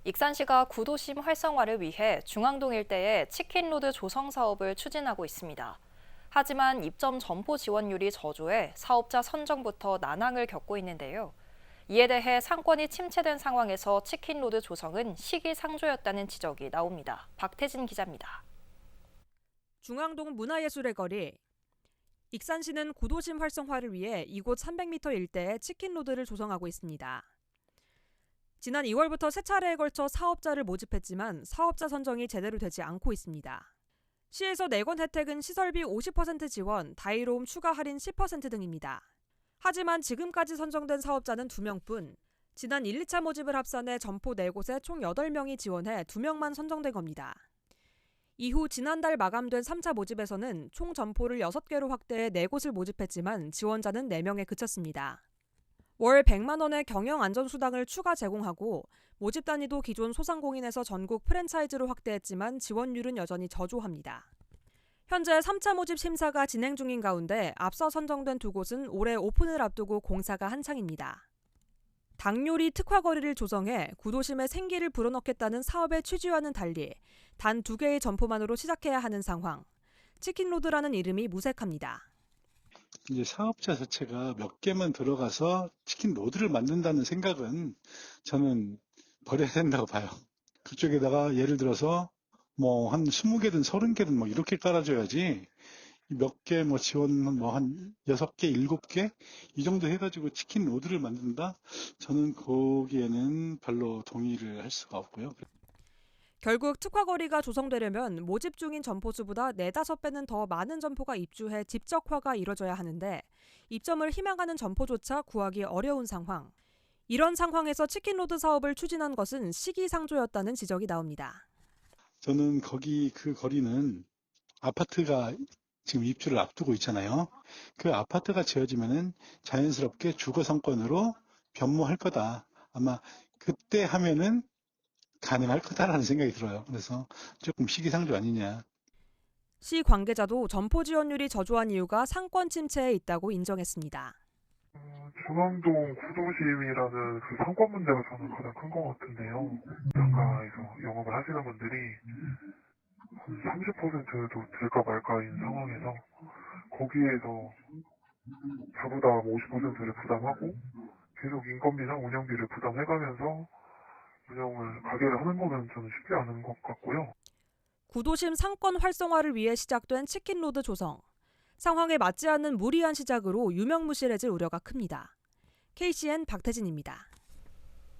익산시가 구도심 활성화를 위해 중앙동 일대에 치킨로드 조성 사업을 추진하고 있습니다. 하지만 입점 점포 지원율이 저조해 사업자 선정부터 난항을 겪고 있는데요. 이에 대해 상권이 침체된 상황에서 치킨로드 조성은 시기상조였다는 지적이 나옵니다. 박태진 기자입니다. 중앙동 문화예술의 거리. 익산시는 구도심 활성화를 위해 이곳 300m 일대에 치킨로드를 조성하고 있습니다. 지난 2월부터 세 차례에 걸쳐 사업자를 모집했지만 사업자 선정이 제대로 되지 않고 있습니다. 시에서 내건 혜택은 시설비 50% 지원, 다이로움 추가 할인 10% 등입니다. 하지만 지금까지 선정된 사업자는 2명뿐. 지난 1, 2차 모집을 합산해 점포 4곳에 총 8명이 지원해 2명만 선정된 겁니다. 이후 지난달 마감된 3차 모집에서는 총 점포를 6개로 확대해 4곳을 모집했지만 지원자는 4명에 그쳤습니다. 월 100만 원의 경영안전수당을 추가 제공하고 모집 단위도 기존 소상공인에서 전국 프랜차이즈로 확대했지만 지원율은 여전히 저조합니다. 현재 3차 모집 심사가 진행 중인 가운데 앞서 선정된 2곳은 올해 오픈을 앞두고 공사가 한창입니다. 닭요리 특화거리를 조성해 구도심에 생기를 불어넣겠다는 사업의 취지와는 달리 단 2개의 점포만으로 시작해야 하는 상황. 치킨로드라는 이름이 무색합니다. 이제 사업자 자체가 몇 개만 들어가서 치킨 로드를 만든다는 생각은 저는 버려야 된다고 봐요. 그쪽에다가 예를 들어서 뭐 한 20개든 30개든 뭐 이렇게 깔아줘야지 몇 개 뭐 지원 뭐 한 6개, 7개 이 정도 해가지고 치킨 로드를 만든다? 저는 거기에는 별로 동의를 할 수가 없고요. 결국 특화거리가 조성되려면 모집 중인 점포 수보다 4-5배는 더 많은 점포가 입주해 집적화가 이뤄져야 하는데 입점을 희망하는 점포조차 구하기 어려운 상황. 이런 상황에서 치킨로드 사업을 추진한 것은 시기상조였다는 지적이 나옵니다. 저는 거기 그 거리는 아파트가 지금 입주를 앞두고 있잖아요. 그 아파트가 지어지면은 자연스럽게 주거 상권으로 변모할 거다. 아마 그때 하면은 가능할 거다라는 생각이 들어요. 그래서 조금 시기상조 아니냐. 시 관계자도 점포 지원율이 저조한 이유가 상권 침체에 있다고 인정했습니다. 중앙동 구도심이라는 그 상권 문제가 저는 가장 큰 것 같은데요. 상가에서 영업을 하시는 분들이 30%도 될까 말까인 상황에서 거기에서 자부담 50%를 부담하고 계속 인건비나 운영비를 부담해가면서 가게를 하는 거는 저는 쉽지 않은 것 같고요. 구도심 상권 활성화를 위해 시작된 치킨로드 조성. 상황에 맞지 않는 무리한 시작으로 유명무실해질 우려가 큽니다. KCN 박태진입니다.